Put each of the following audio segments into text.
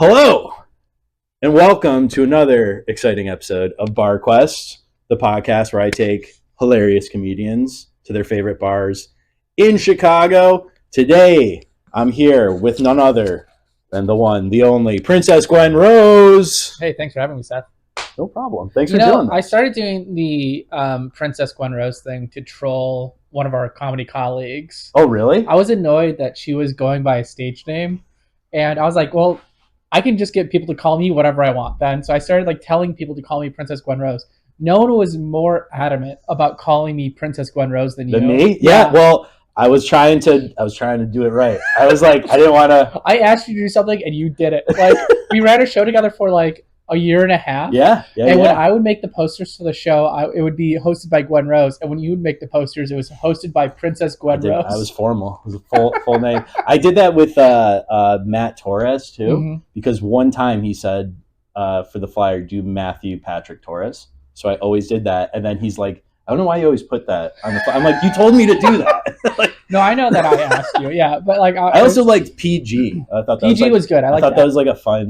Hello, and welcome to another exciting episode of BarQuest, the podcast where I take hilarious comedians to their favorite bars in Chicago. Today, I'm here with none other than the one, the only, Princess Gwen Rose. Hey, thanks for having me, Seth. No problem. Thanks for doing that. I started doing the Princess Gwen Rose thing to troll one of our comedy colleagues. Oh, really? I was annoyed that she was going by a stage name, and I was like, well, I can just get people to call me whatever I want then. So I started telling people to call me Princess Gwen Rose. No one was more adamant about calling me Princess Gwen Rose than you. Than me? Yeah. Well, I was trying to do it right. I was like, I didn't want to. I asked you to do something and you did it. We ran a show together for a year and a half. Yeah. And when I would make the posters for the show, it would be hosted by Gwen Rose. And when you would make the posters, it was hosted by Princess Gwen Rose. I was formal. It was a full name. I did that with Matt Torres, too, because one time he said for the flyer, do Matthew Patrick Torres. So I always did that. And then he's like, I don't know why you always put that on the flyer. I'm like, you told me to do that. No, I know that I asked you. Yeah. But I also liked PG. I thought that PG was good. I thought that was a fun,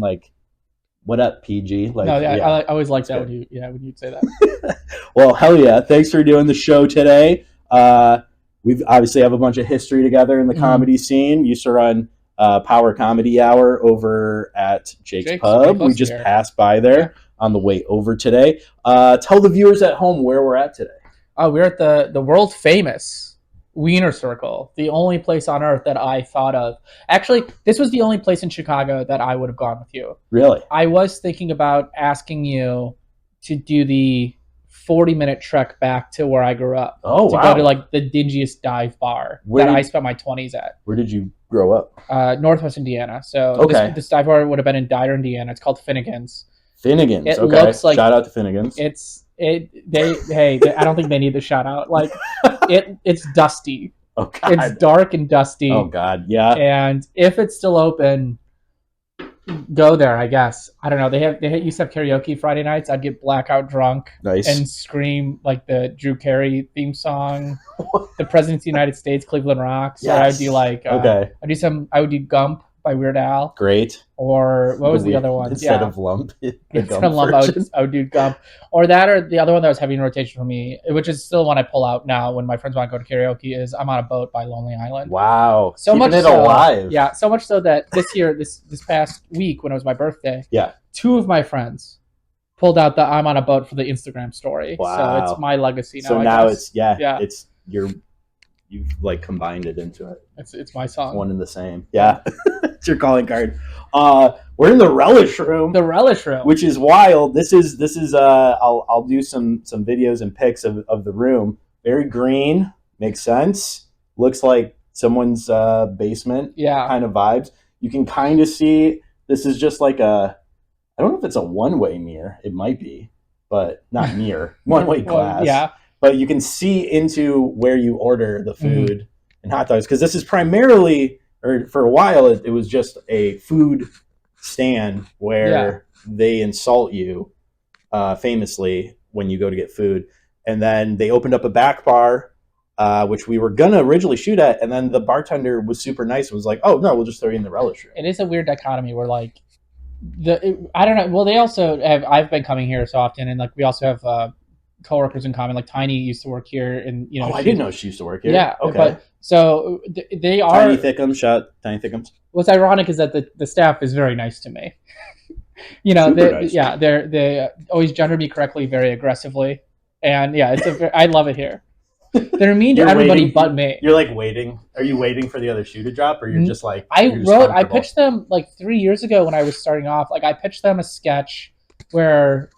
what up, PG? I always liked that when you'd say that. Well, hell yeah. Thanks for doing the show today. We obviously have a bunch of history together in the comedy scene. Used to run Power Comedy Hour over at Jake's Pub. We just passed by there on the way over today. Tell the viewers at home where we're at today. We're at the world famous Wiener Circle, the only place on earth that I thought of. Actually, this was the only place in Chicago that I would have gone with you. Really? I was thinking about asking you to do the 40-minute trek back to where I grew up. Oh, wow. To go to the dingiest dive bar I spent my 20s at. Where did you grow up? Northwest Indiana. So this dive bar would have been in Dyer, Indiana. It's called Finnegan's. Finnegan's. Okay. Shout out to Finnegan's. I don't think they need the shout out. It's dusty. Oh, God. It's dark and dusty. Oh, God. Yeah. And if it's still open, go there, I guess. I don't know. They used to have karaoke Friday nights. I'd get blackout drunk. Nice. And scream the Drew Carey theme song, the President of the United States, Cleveland Rocks. Yes. Or I'd do Gump by Weird Al. Great. Or what was the other one? Instead of Lump. Instead of Lump, I would do Gump. Or that, or the other one that was heavy in rotation for me, which is still one I pull out now when my friends want to go to karaoke, is I'm on a Boat by Lonely Island. Wow. So keeping much it so, alive. Yeah, so much so that this past week when it was my birthday, two of my friends pulled out the I'm on a Boat for the Instagram story. Wow. So it's my legacy now. So now it's you've combined it into it. It's my song. It's one and the same. Yeah. It's your calling card. We're in the Relish Room. The Relish Room. Which is wild. This is I'll do some videos and pics of the room. Very green. Makes sense. Looks like someone's basement. Yeah. Kind of vibes. You can kind of see this is just I don't know if it's a one-way mirror. It might be, but not mirror. One-way glass. Yeah. But you can see into where you order the food and hot dogs, because this is primarily, or for a while, it was just a food stand where they insult you famously when you go to get food. And then they opened up a back bar, which we were going to originally shoot at, and then the bartender was super nice and was like, oh, no, we'll just throw you in the Relish Room. It is a weird dichotomy where, I don't know. Well, they also have, I've been coming here so often, and we also have coworkers in common. Tiny used to work here, and I didn't know she used to work here. Yeah, okay. So they are Tiny Thickums. Shout Tiny Thickums. What's ironic is that the staff is very nice to me. Nice. Yeah, they always gender me correctly, very aggressively, and I love it here. They're mean to everybody but me. You're waiting. Are you waiting for the other shoe to drop, or you're just I pitched them 3 years ago when I was starting off. I pitched them a sketch where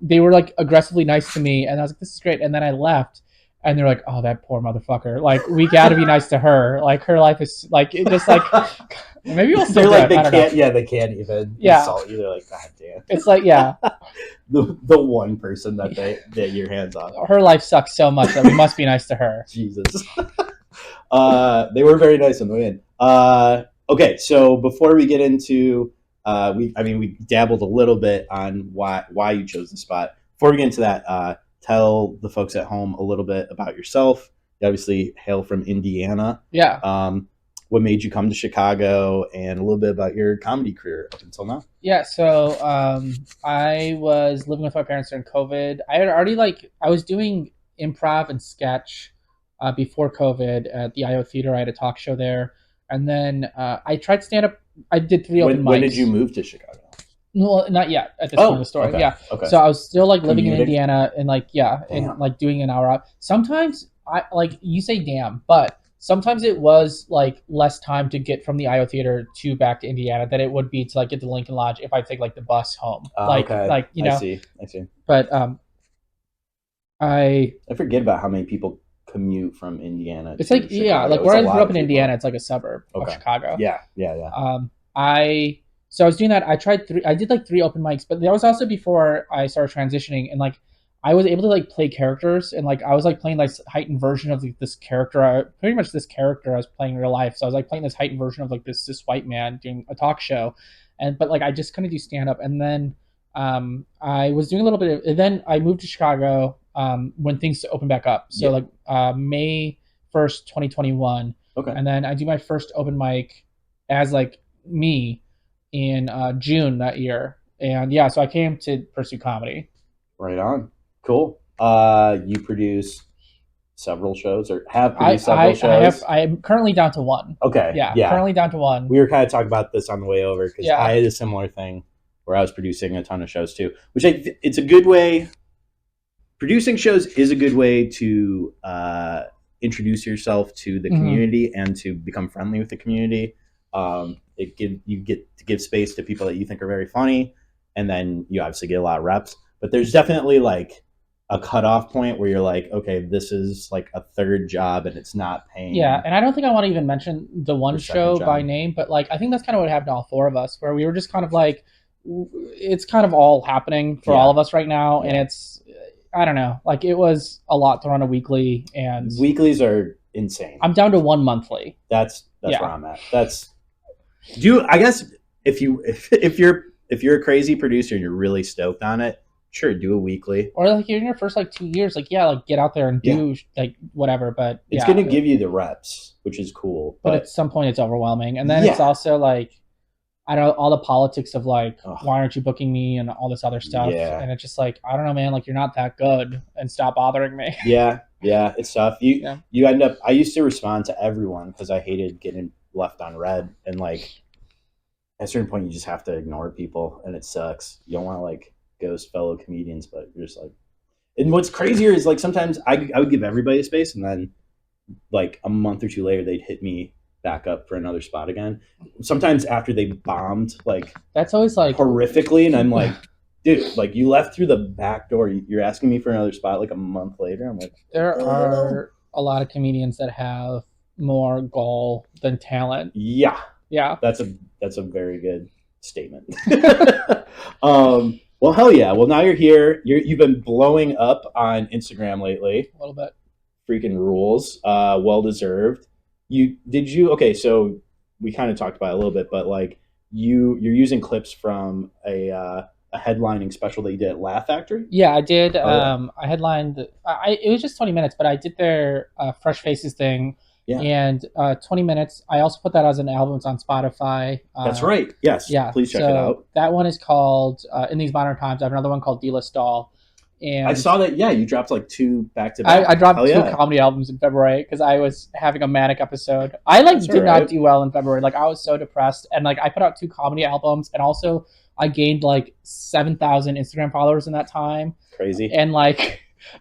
they were aggressively nice to me, and I was like, this is great. And then I left, and they're like, oh, that poor motherfucker. We got to be nice to her. Her life is it just maybe we'll still they can't. Yeah, they can't even insult you. They're like, God damn. It's the one person that they your hands on. Her life sucks so much that we must be nice to her. Jesus. They were very nice on the way in. Okay, so before we get into we dabbled a little bit on why you chose the spot. Before we get into that, tell the folks at home a little bit about yourself. You obviously hail from Indiana. Yeah. what made you come to Chicago, and a little bit about your comedy career up until now. Yeah, so I was living with my parents during COVID. I had already I was doing improv and sketch before COVID at the IO Theater. I had a talk show there, and then I tried stand up. I did 3 open mics. When did you move to Chicago? Well, not yet at this point of the story. Okay, yeah. Okay. So I was still living Commuting? in Indiana and and doing an hour out. Sometimes you say damn, but sometimes it was less time to get from the IO Theater to back to Indiana than it would be to get to Lincoln Lodge if I take the bus home. Okay. I see. But I forget about how many people commute from Indiana. It's where I grew up in Indiana, it's a suburb of Chicago. Yeah. So I was doing that. I did 3 open mics, but that was also before I started transitioning, and I was able to play characters, and I was playing heightened version of this character. Pretty much this character I was playing in real life. So I was playing this heightened version of this white man doing a talk show, but I just couldn't do stand up. And then I was doing a little bit and then I moved to Chicago when things opened back up. So May 1st, 2021. Okay. And then I do my first open mic as me in June that year. And yeah, so I came to pursue comedy. Right on. Cool. You produce several shows or have produced several shows? I'm currently down to 1. Okay. Yeah. Currently down to 1. We were kind of talking about this on the way over because I had a similar thing where I was producing a ton of shows too, which it's a good way. Producing shows is a good way to introduce yourself to the community and to become friendly with the community. You get to give space to people that you think are very funny, and then you obviously get a lot of reps. But there's definitely a cutoff point where you're okay, this is a third job and it's not paying. Yeah, and I don't think I want to even mention the one show by name, but I think that's kind of what happened to all 4 of us, where we were just kind of it's kind of all happening for all of us right now, and it's, I don't know, it was a lot to run a weekly, and weeklies are insane. I'm down to 1 monthly. That's where I'm at. I guess if you're a crazy producer and you're really stoked on it, sure, do a weekly. Or you're in your first 2 years, get out there and do whatever. But it's going to give you the reps, which is cool. But at some point, it's overwhelming, and then it's also I don't know, all the politics of why aren't you booking me and all this other stuff, and it's just I don't know, man, you're not that good, and stop bothering me. Yeah, it's tough. You end up. I used to respond to everyone because I hated getting left on red, and at a certain point, you just have to ignore people, and it sucks. You don't want to ghost fellow comedians, but you're just and what's crazier is sometimes I would give everybody a space, and then a month or 2 later they'd hit me back up for another spot again. Sometimes after they bombed that's always horrifically, and I'm dude, you left through the back door, you're asking me for another spot a month later. I'm there are a lot of comedians that have more gall than talent. Yeah that's a very good statement. Well, hell yeah. Well, now you're here. You've been blowing up on Instagram lately. A little bit. Freaking rules. Well deserved. Okay, so we kind of talked about it a little bit, but you're using clips from a headlining special that you did at Laugh Factory? Yeah, I did. I headlined. It was just 20 minutes, but I did their Fresh Faces thing. Yeah. And 20 minutes. I also put that as an album. It's on Spotify. That's right. Yes. Yeah. Please check it out. That one is called In These Modern Times. I have another one called D-List Doll. And I saw that. Yeah, you dropped 2 back to back. I dropped 2 comedy albums in February because I was having a manic episode. I did not do well in February. I was so depressed, and I put out 2 comedy albums, and also I gained 7,000 Instagram followers in that time. Crazy. And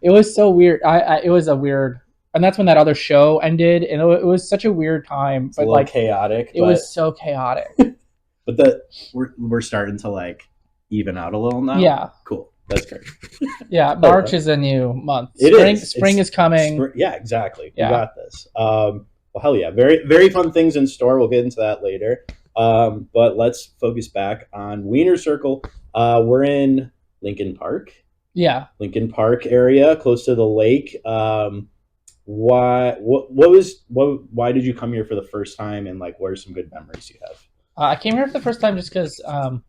it was so weird. It was a weird. And that's when that other show ended, and it was such a weird time. It's a little chaotic. It was so chaotic. But we're starting to even out a little now. Yeah. Cool. That's great. Yeah, March is a new month. Spring is coming. Yeah, exactly. Yeah. We got this. Well, hell yeah. Very, very fun things in store. We'll get into that later. But let's focus back on Wiener Circle. We're in Lincoln Park. Yeah. Lincoln Park area, close to the lake. Why did you come here for the first time, and what are some good memories you have? I came here for the first time just because I'm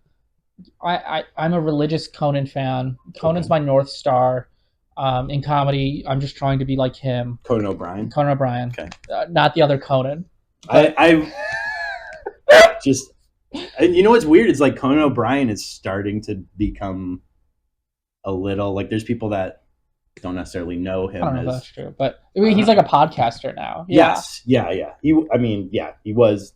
a religious Conan fan. Conan's my North Star in comedy. I'm just trying to be like him. Conan O'Brien. Okay. Not the other Conan. I just, and you know what's weird? It's like Conan O'Brien is starting to become a little like there's people that don't necessarily know him I don't know as. if that's true, but I mean, he's like a podcaster now. Yes, yeah. He was.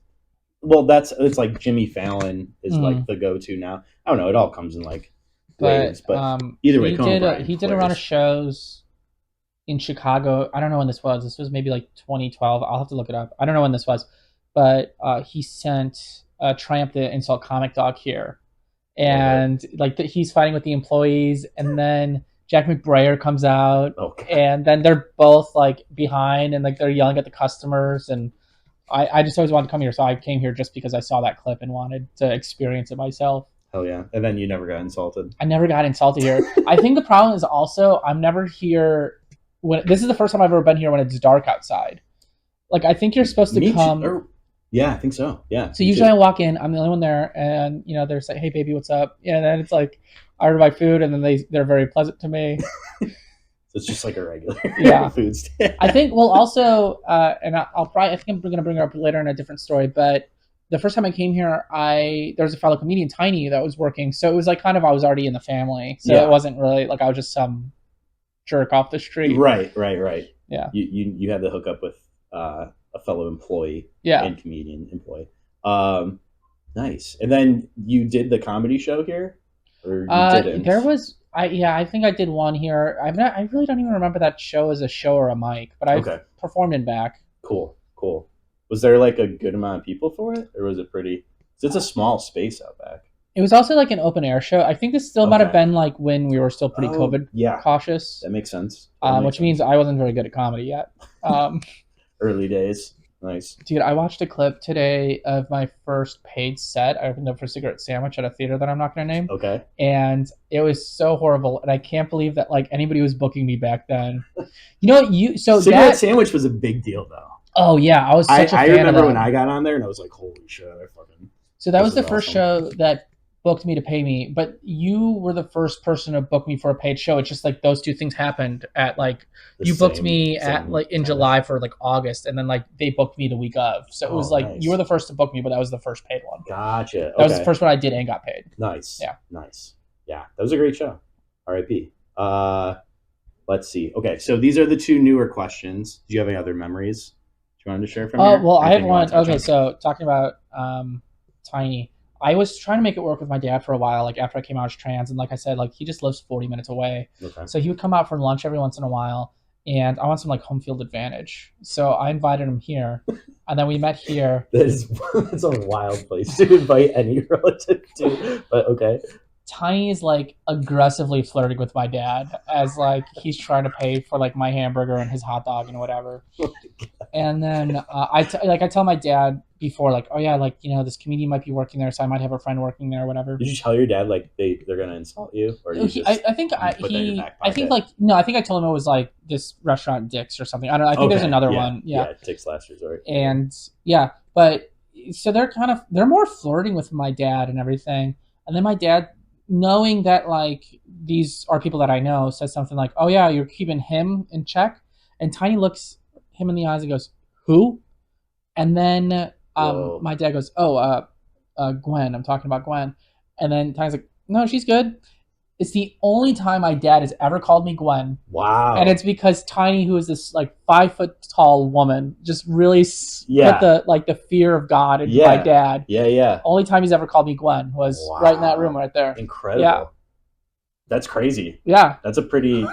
Well, it's like Jimmy Fallon is like the go-to now. I don't know. It all comes in like waves, but either way, he did a run of shows in Chicago. I don't know when this was. This was maybe like 2012. I'll have to look it up. I don't know when this was, but he sent Triumph the Insult Comic Dog here, and he's fighting with the employees, and then Jack McBrayer comes out, and then they're both like behind, and like they're yelling at the customers, and I just always wanted to come here, so I came here just because I saw that clip and wanted to experience it myself. Hell yeah. And then you never got insulted. I never got insulted here. I think the problem is also I'm never here when this is the first time I've ever been here when it's dark outside. Like I think you're supposed to come. Yeah, I think so. Yeah. So usually I walk in, I'm the only one there, and you know they're like, "Hey, baby, what's up?" And then it's like I order my food, and then they're very pleasant to me. So it's just like a regular food stand. I think. Well, also, and I think I'm going to bring it up later in a different story, but the first time I came here, there was a fellow comedian, Tiny, that was working. So it was like kind of I was already in the family. So it wasn't really like I was just some jerk off the street. Right. Yeah. You had the hookup with a fellow employee. Yeah. And comedian employee. Nice. And then you did the comedy show here, or you didn't? There was. I think I did one here. I really don't even remember that show as a show or a mic, but I performed in back. Cool. Was there like a good amount of people for it, or was it pretty? It's a small space out back. It was also like an open air show. I think this still might have been like when we were still pretty COVID cautious. That makes sense. Which means I wasn't very good at comedy yet. Early days. Nice. Dude, I watched a clip today of my first paid set. I opened up for a cigarette sandwich at a theater that I'm not going to name. Okay. And it was so horrible. And I can't believe that like anybody was booking me back then. You know what? Cigarette sandwich was a big deal though. Oh yeah. I was such a fan of that. I remember when I got on there and I was like, holy shit, So that was the first show that booked me to pay me, but you were the first person to book me for a paid show. It's just like those two things happened at like you booked me at like in July for like August, and then like they booked me the week of. So it was like you were the first to book me, but that was the first paid one. Gotcha. That was the first one I did and got paid. Nice. Yeah. Nice. Yeah, that was a great show. R.I.P. Let's see. Okay, so these are the two newer questions. Do you have any other memories you wanted to share from here? Well, I have one. Okay, so talking about Tiny. I was trying to make it work with my dad for a while, like after I came out as trans. And like I said, like he just lives 40 minutes away. Okay. So he would come out for lunch every once in a while. And I want some like home field advantage. So I invited him here. And then we met here. That's a wild place to invite any relative to. But okay. Tiny is like aggressively flirting with my dad as like he's trying to pay for like my hamburger and his hot dog and whatever. Oh and then I tell my dad before like, oh yeah, like you know this comedian might be working there, so I might have a friend working there or whatever. Did you tell your dad like they're gonna insult you, or I think I told him it was like this restaurant Dick's or something. I don't know. I think there's another one. Yeah, Dick's Last Resort. And but so they're more flirting with my dad and everything, and then my dad, knowing that like these are people that I know, says something like, "Oh yeah, you're keeping him in check," and Tiny looks him in the eyes and goes, "Who?" And then my dad goes, "Oh, Gwen. I'm talking about Gwen." And then Tiny's like, "No, she's good." It's the only time my dad has ever called me Gwen. Wow. And it's because Tiny, who is this like 5 foot tall woman, just really put the fear of God in my dad. Yeah. Only time he's ever called me Gwen was right in that room right there. Incredible. Yeah. That's crazy. Yeah. That's a pretty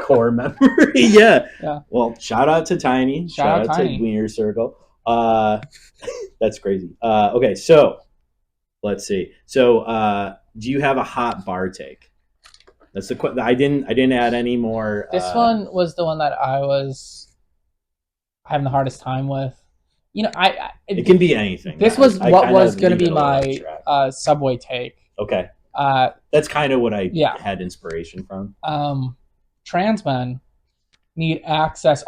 core memory. Yeah. Well, shout out to Tiny. Shout out to Wiener Circle. That's crazy. Okay, so let's see. So do you have a hot bar take? That's the I didn't add any more. This one was the one that I was having the hardest time with. You know, it can be anything. This was what was going to be my Subway take. Okay. That's kind of what I had inspiration from. Trans men need access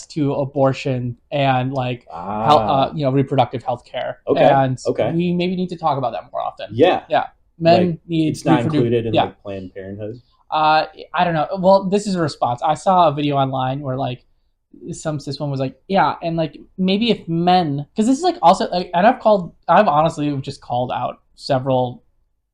to abortion and like reproductive health care. Okay. And we maybe need to talk about that more often. Yeah. Men like, need it's not included in like Planned Parenthood. I don't know. Well, this is a response. I saw a video online where like some cis woman was like, yeah, and like maybe if men, because this is like also, like, and I've honestly just called out several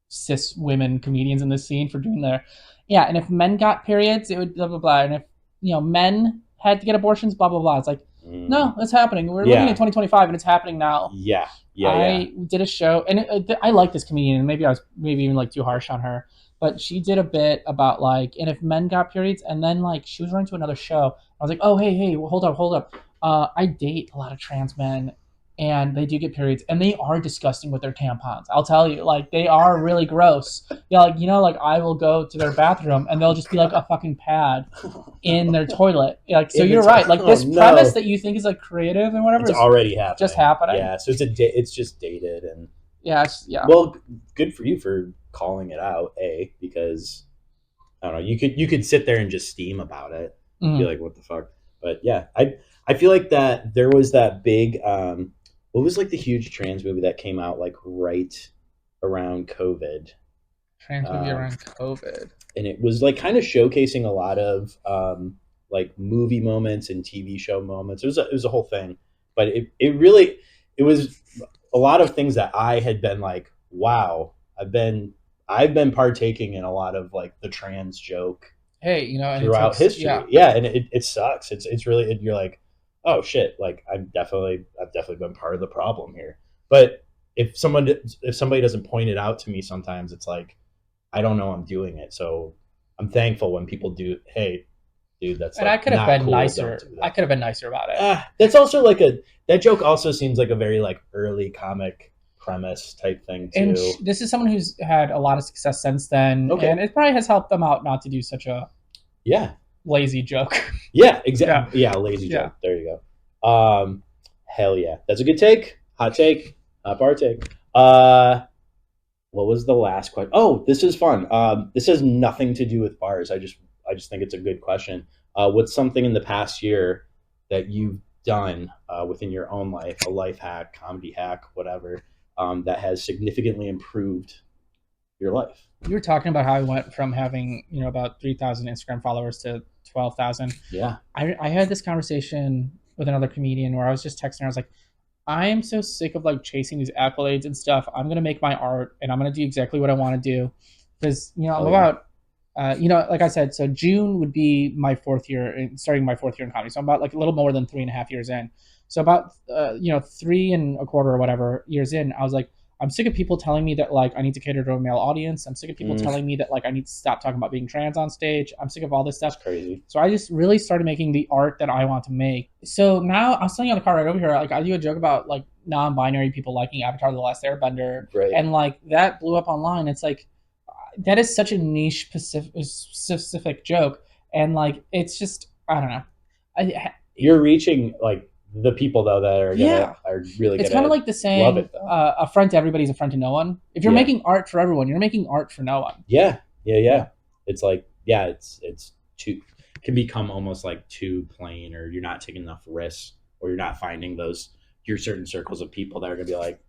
cis women comedians in this scene for doing their, yeah, and if men got periods, it would blah blah blah, and if men had to get abortions, blah blah blah. It's like, no, it's happening. We're living in 2025, and it's happening now. Yeah. I did a show, and I like this comedian, and maybe I was even like too harsh on her, but she did a bit about like, and if men got periods, and then like she was running to another show. I was like, oh hey, well, hold up. I date a lot of trans men, and they do get periods, and they are disgusting with their tampons. I'll tell you, like they are really gross. Yeah, like like I will go to their bathroom, and they'll just be like a fucking pad in their toilet. Like, so you're right. Like this premise that you think is like creative and whatever, it's already happening. Just happening. Yeah, so it's just dated and yeah. Well, good for you for calling it out, because I don't know. You could sit there and just steam about it, be like, what the fuck? But yeah, I feel like that there was that big what was like the huge trans movie that came out like right around COVID. Trans movie around COVID. And it was like kind of showcasing a lot of like movie moments and TV show moments. It was a whole thing, but it was a lot of things that I had been like, wow, I've been partaking in a lot of like the trans joke. Hey, throughout history, and it sucks. It's really you're like, oh shit, like I've definitely been part of the problem here. But if somebody doesn't point it out to me, sometimes it's like, I don't know I'm doing it. So I'm thankful when people do. Hey, dude, that's and like, I could have been cool, nicer. I could have been nicer about it. That's also like that joke also seems like a very like early comic premise type thing too. And this is someone who's had a lot of success since then, and it probably has helped them out not to do such a lazy joke. Yeah, exactly. Yeah, lazy joke. There you go. Hell yeah, that's a good take. Hot take. Hot bar take. What was the last question? Oh, this is fun. This has nothing to do with bars. I just think it's a good question. What's something in the past year that you've done within your own life, a life hack, comedy hack, whatever, that has significantly improved your life? You were talking about how I went from having about 3,000 Instagram followers to 12,000. Yeah. I had this conversation with another comedian where I was just texting her. I was like, I am so sick of like chasing these accolades and stuff. I'm gonna make my art, and I'm gonna do exactly what I want to do, because I'm about like I said, so June would be my fourth year, starting my fourth year in comedy. So I'm about like a little more than 3.5 years in. So about 3.25 or whatever years in, I was like, I'm sick of people telling me that like I need to cater to a male audience. I'm sick of people telling me that like I need to stop talking about being trans on stage. I'm sick of all this stuff. That's crazy. So I just really started making the art that I want to make. So now I was telling you on the car right over here, like I do a joke about like non-binary people liking Avatar: The Last Airbender, and like that blew up online. It's like that is such a niche specific joke, and like it's just I don't know. You're reaching like the people though that are really. It's kind of like the saying, "A front to everybody's a front to no one." If you're making art for everyone, you're making art for no one. Yeah. It's like it's too can become almost like too plain, or you're not taking enough risks, or you're not finding your certain circles of people that are gonna be like.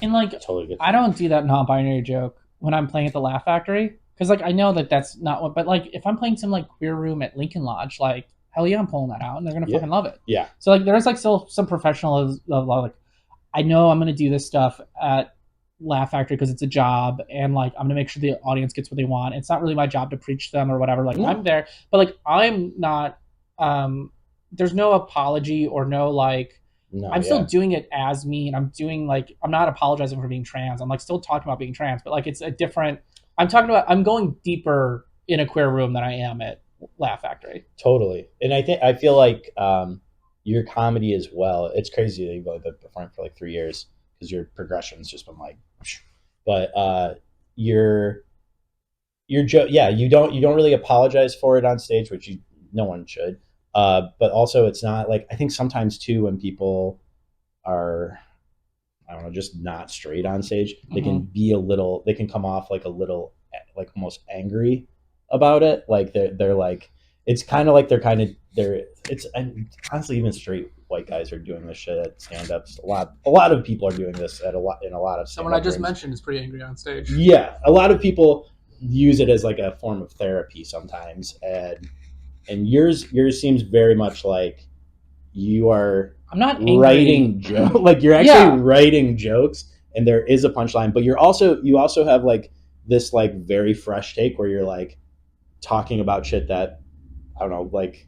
And like, totally good. I don't do that non-binary joke when I'm playing at the Laugh Factory, because like I know that that's not what. But like if I'm playing some like queer room at Lincoln Lodge, like. Hell yeah, I'm pulling that out, and they're gonna fucking love it. Yeah. So like, there's like still some professional like, I know I'm gonna do this stuff at Laugh Factory because it's a job, and like I'm gonna make sure the audience gets what they want. It's not really my job to preach to them or whatever. Like I'm there, but like I'm not. There's no apology or no like. No, I'm still doing it as me, and I'm doing like I'm not apologizing for being trans. I'm like still talking about being trans, but like it's a different. I'm going deeper in a queer room than I am at Laugh Factory. Totally. And I feel like your comedy as well, it's crazy that you've only been performing for like 3 years, because your progression's just been like, but your joke, you don't really apologize for it on stage, which no one should, but also it's not like, I think sometimes too when people are, I don't know, just not straight on stage, they can come off like a little like almost angry about it. Like they're like, it's kind of like it's, and honestly even straight white guys are doing this shit at stand-ups. A lot of people are doing this in a lot of someone I just mentioned is pretty angry on stage. Yeah, a lot of people use it as like a form of therapy sometimes, and yours seems very much like you are I'm not angry. writing jokes. Like you're actually writing jokes, and there is a punchline, but you also have like this like very fresh take where you're like talking about shit that I don't know, like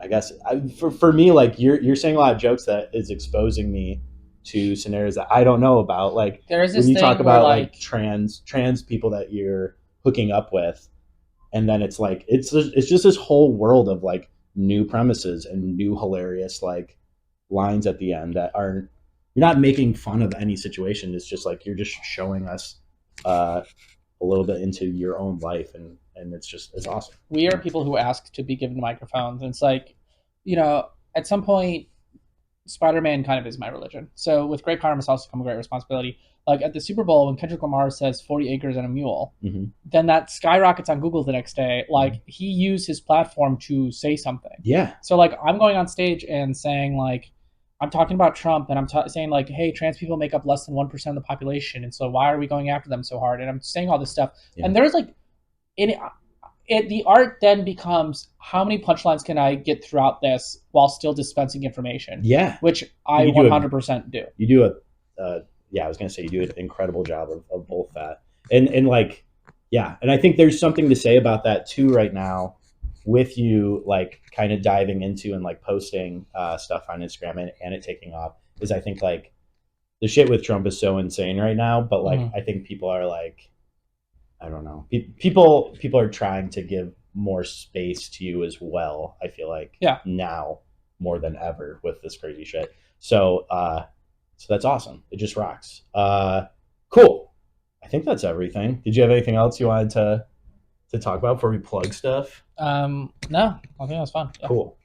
I guess for me, like you're saying a lot of jokes that is exposing me to scenarios that I don't know about. Like there is this when you thing talk where, about like trans people that you're hooking up with, and then it's like it's just this whole world of like new premises and new hilarious like lines at the end that aren't you're not making fun of any situation. It's just like you're just showing us a little bit into your own life, and it's awesome. We are people who ask to be given microphones, and it's like, you know, at some point, Spider-Man kind of is my religion. So with great power must also come a great responsibility. Like at the Super Bowl, when Kendrick Lamar says 40 acres and a mule, then that skyrockets on Google the next day. Like he used his platform to say something. Yeah. So like I'm going on stage and saying like, I'm talking about Trump, and I'm saying like, hey, trans people make up less than 1% of the population, and so why are we going after them so hard? And I'm saying all this stuff, and there's like, the art then becomes how many punchlines can I get throughout this while still dispensing information? Yeah, which I 100% do. You do I was gonna say you do an incredible job of both that, and like, yeah, and I think there's something to say about that too right now, with you like kind of diving into and like posting stuff on Instagram and it taking off. Is I think like the shit with Trump is so insane right now, but like I think people are like, I don't know. People are trying to give more space to you as well. I feel like now more than ever with this crazy shit. So that's awesome. It just rocks. Cool. I think that's everything. Did you have anything else you wanted to talk about before we plug stuff? No, I think that was fun. Yeah. Cool.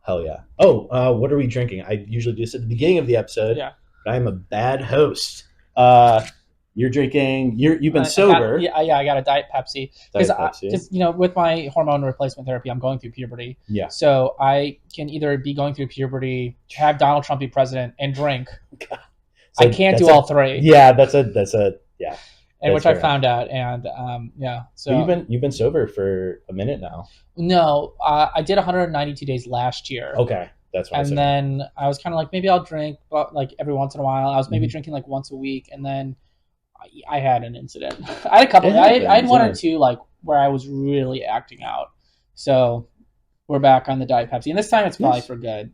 Hell yeah. Oh, what are we drinking? I usually do this at the beginning of the episode. Yeah. But I am a bad host. You're drinking. You've been sober. I got a Diet Pepsi because with my hormone replacement therapy, I'm going through puberty. Yeah. So I can either be going through puberty, have Donald Trump be president, and drink. So I can't do all three. Yeah, that's a yeah. And which I found out, and So but you've been sober for a minute now. No, I did 192 days last year. Okay. That's what and then I was kind of like, maybe I'll drink, but like every once in a while. I was maybe drinking like once a week, and then I had an incident. I had a couple. I had one or two like where I was really acting out. So we're back on the Diet Pepsi, and this time it's probably for good.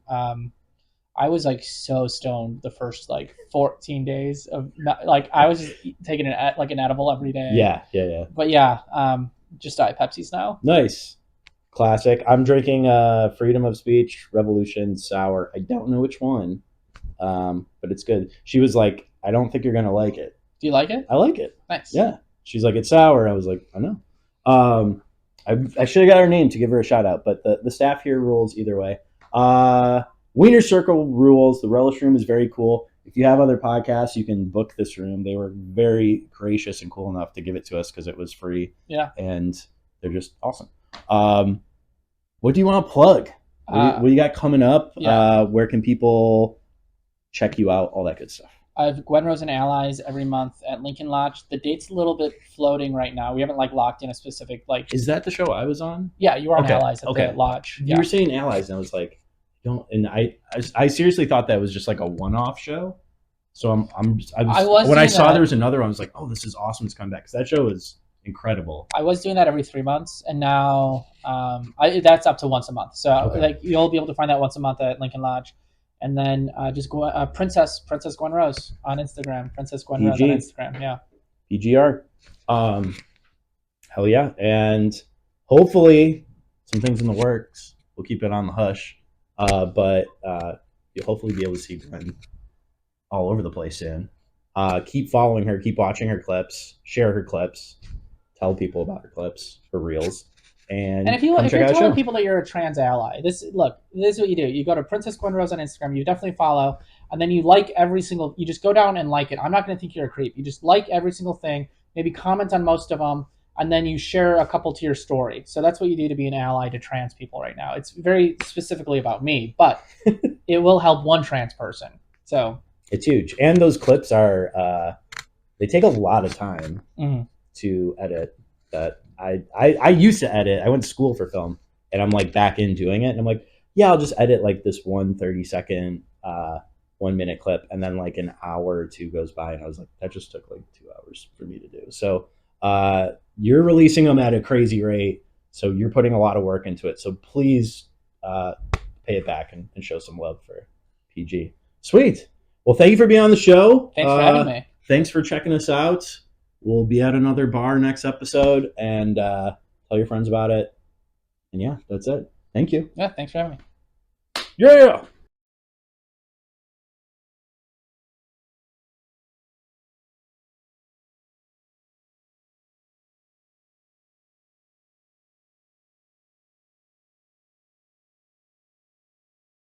I was like so stoned the first like 14 days of like I was just taking an edible every day. Yeah. But just Diet Pepsis now. Nice. Classic. I'm drinking Freedom of Speech Revolution Sour. I don't know which one, but it's good. She was like, I don't think you're going to like it. Do you like it? I like it. Nice. Yeah. She's like, it's sour. I was like, I know. I should have got her name to give her a shout out, but the staff here rules either way. Wiener Circle rules. The Relish Room is very cool. If you have other podcasts, you can book this room. They were very gracious and cool enough to give it to us because it was free. Yeah. And they're just awesome. What do you want to plug? What do you got coming up? Yeah. Where can people check you out? All that good stuff. I have Gwen Rose and Allies every month at Lincoln Lodge. The date's a little bit floating right now. We haven't like locked in a specific like. Is that the show I was on? Yeah, you were on Allies at the lodge. You were saying Allies, and I was like, don't. And I seriously thought that was just like a one-off show. So when I saw there was another one, I was like, oh, this is awesome. It's coming back because that show is incredible. I was doing that every 3 months, and now that's up to once a month. So like you'll be able to find that once a month at Lincoln Lodge. And then just go Princess Gwen Rose on Instagram. Princess Gwen Rose on Instagram. Yeah. PGR. Hell yeah. And hopefully some things in the works. We'll keep it on the hush. But you'll hopefully be able to see Gwen all over the place soon. Keep following her. Keep watching her clips. Share her clips. Tell people about her clips, her reels. And if you're telling people that you're a trans ally, this is what you do. You go to Princess Gwen Rose on Instagram, you definitely follow, and then you like you just go down and like it. I'm not going to think you're a creep. You just like every single thing, maybe comment on most of them, and then you share a couple to your story. So that's what you do to be an ally to trans people right now. It's very specifically about me, but it will help one trans person. So it's huge. And those clips are, they take a lot of time to edit. That I used to edit. I went to school for film, and I'm like back in doing it, and I'm like, yeah, I'll just edit like this 30-second, 1 minute clip, and then like an hour or two goes by, and I was like, that just took like 2 hours for me to do. So you're releasing them at a crazy rate, so you're putting a lot of work into it. So please pay it back and show some love for PG. Sweet. Well, thank you for being on the show. Thanks for having me. Thanks for checking us out. We'll be at another bar next episode, and tell your friends about it. And yeah, that's it. Thank you. Yeah, thanks for having me. Yeah.